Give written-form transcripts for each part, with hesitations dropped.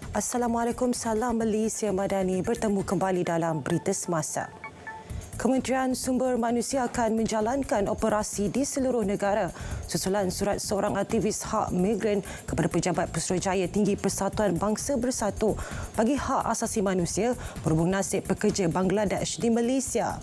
Assalamualaikum, salam Malaysia Madani. Bertemu kembali dalam Berita Semasa. Kementerian Sumber Manusia akan menjalankan operasi di seluruh negara susulan surat seorang aktivis hak migran kepada Pejabat Pusurujaya Tinggi Persatuan Bangsa Bersatu bagi hak asasi manusia berhubung nasib pekerja Bangladesh di Malaysia.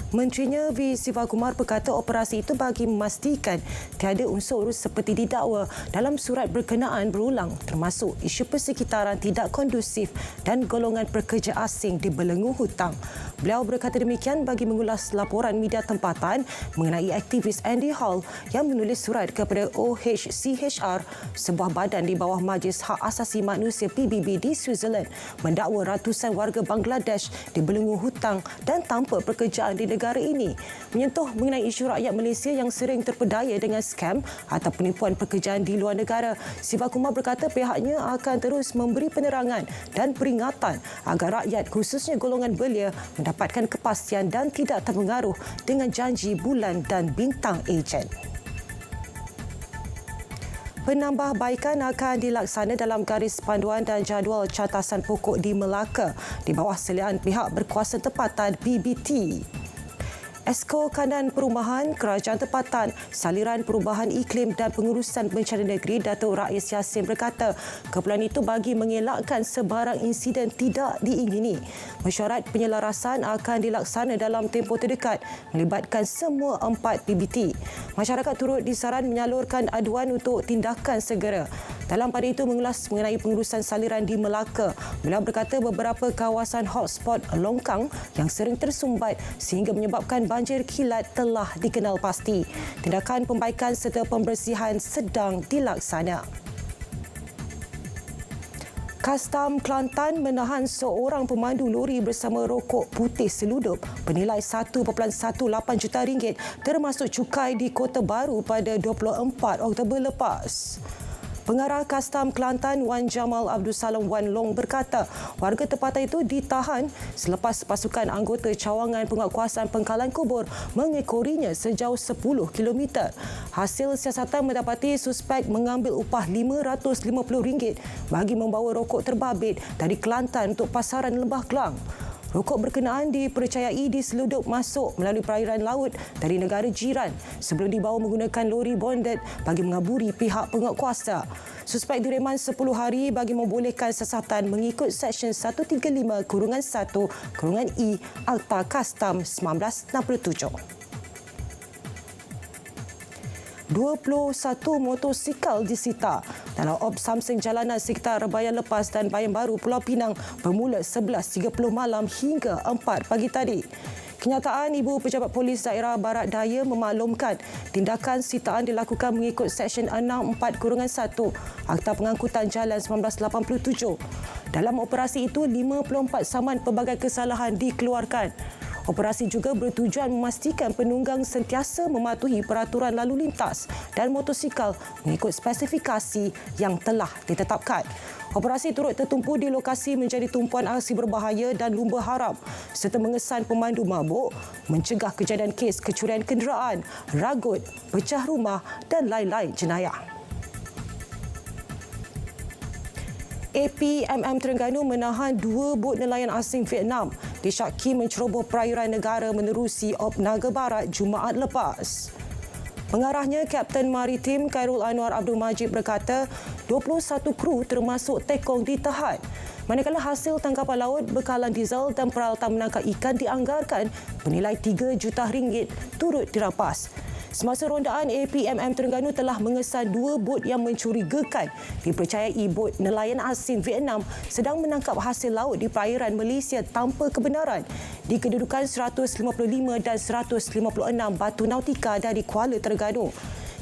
Menterinya V. Sivakumar berkata operasi itu bagi memastikan tiada unsur seperti didakwa dalam surat berkenaan berulang termasuk isu persekitaran tidak kondusif dan golongan pekerja asing dibelenggu hutang. Beliau berkata demikian bagi mengulas laporan media tempatan mengenai aktivis Andy Hall yang menulis surat kepada OHCHR, sebuah badan di bawah Majlis Hak Asasi Manusia PBB di Switzerland, mendakwa ratusan warga Bangladesh dibelenggu hutang dan tanpa pekerjaan di negara ini. Menyentuh mengenai isu rakyat Malaysia yang sering terpedaya dengan skam atau penipuan pekerjaan di luar negara, Sivakumar berkata pihaknya akan terus memberi penerangan dan peringatan agar rakyat khususnya golongan belia mendapatkan kepastian dan tidak terpengaruh dengan janji bulan dan bintang ejen. Penambahbaikan akan dilaksana dalam garis panduan dan jadual catasan pokok di Melaka di bawah seliaan pihak berkuasa tempatan PBT. Esko Kanan Perumahan, Kerajaan Tempatan, Saliran Perubahan Iklim dan Pengurusan Bencana Negeri Datuk Rais Yassin berkata keperluan itu bagi mengelakkan sebarang insiden tidak diingini. Mesyuarat penyelarasan akan dilaksana dalam tempoh terdekat melibatkan semua 4 PBT. Masyarakat turut disaran menyalurkan aduan untuk tindakan segera. Dalam pada itu mengulas mengenai pengurusan saliran di Melaka, beliau berkata beberapa kawasan hotspot longkang yang sering tersumbat sehingga menyebabkan banjir kilat telah dikenal pasti. Tindakan pembaikan serta pembersihan sedang dilaksana. Kastam Kelantan menahan seorang pemandu lori bersama rokok putih seludup bernilai 1.18 juta ringgit termasuk cukai di Kota Baru pada 24 Oktober lepas. Pengarah Kastam Kelantan Wan Jamal Abdul Salam Wan Long berkata warga tempatan itu ditahan selepas pasukan anggota cawangan penguatkuasaan Pengkalan Kubur mengekorinya sejauh 10 km. Hasil siasatan mendapati suspek mengambil upah RM550 bagi membawa rokok terbabit dari Kelantan untuk pasaran Lembah Kelang. Rokok berkenaan dipercayai diseludup masuk melalui perairan laut dari negara jiran sebelum dibawa menggunakan lori bonded bagi mengaburi pihak penguatkuasa. Suspek direman 10 hari bagi membolehkan siasatan mengikut Seksyen 135-1-I Akta Kastam 1967. 21 motosikal disita dalam obsamsing jalanan sekitar Bayan Lepas dan Bayan Baru, Pulau Pinang bermula 11.30 malam hingga 4 pagi tadi. Kenyataan Ibu Pejabat Polis Daerah Barat Daya memaklumkan tindakan sitaan dilakukan mengikut Seksyen 64-1 Akta Pengangkutan Jalan 1987. Dalam operasi itu, 54 saman pelbagai kesalahan dikeluarkan. Operasi juga bertujuan memastikan penunggang sentiasa mematuhi peraturan lalu lintas dan motosikal mengikut spesifikasi yang telah ditetapkan. Operasi turut tertumpu di lokasi menjadi tumpuan aksi berbahaya dan lumba haram serta mengesan pemandu mabuk, mencegah kejadian kes kecurian kenderaan, ragut, pecah rumah dan lain-lain jenayah. APMM Terengganu menahan 2 bot nelayan asing Vietnam disyaki menceroboh perairan negara menerusi Op Naga Barat Jumaat lepas. Pengarahnya, Kapten Maritim Khairul Anwar Abdul Majid berkata 21 kru termasuk tekong ditahan. Manakala hasil tangkapan laut, bekalan diesel dan peralatan menangkap ikan dianggarkan bernilai RM3 juta turut dirampas. Semasa rondaan, APMM Terengganu telah mengesan 2 bot yang mencurigakan dipercayai bot nelayan asing Vietnam sedang menangkap hasil laut di perairan Malaysia tanpa kebenaran di kedudukan 155 dan 156 batu nautika dari Kuala Terengganu.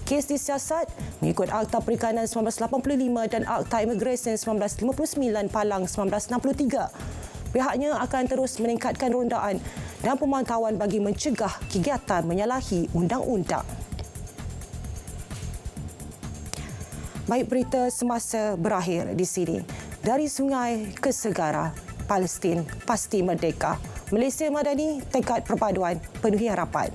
Kes disiasat mengikut Akta Perikanan 1985 dan Akta Imigresen 1959 Palang 1963. Pihaknya akan terus meningkatkan rondaan dan pemantauan bagi mencegah kegiatan menyalahi undang-undang. Baik, berita semasa berakhir di sini. Dari sungai ke segara, Palestin pasti merdeka. Malaysia Madani, tekad perpaduan, penuhi harapan.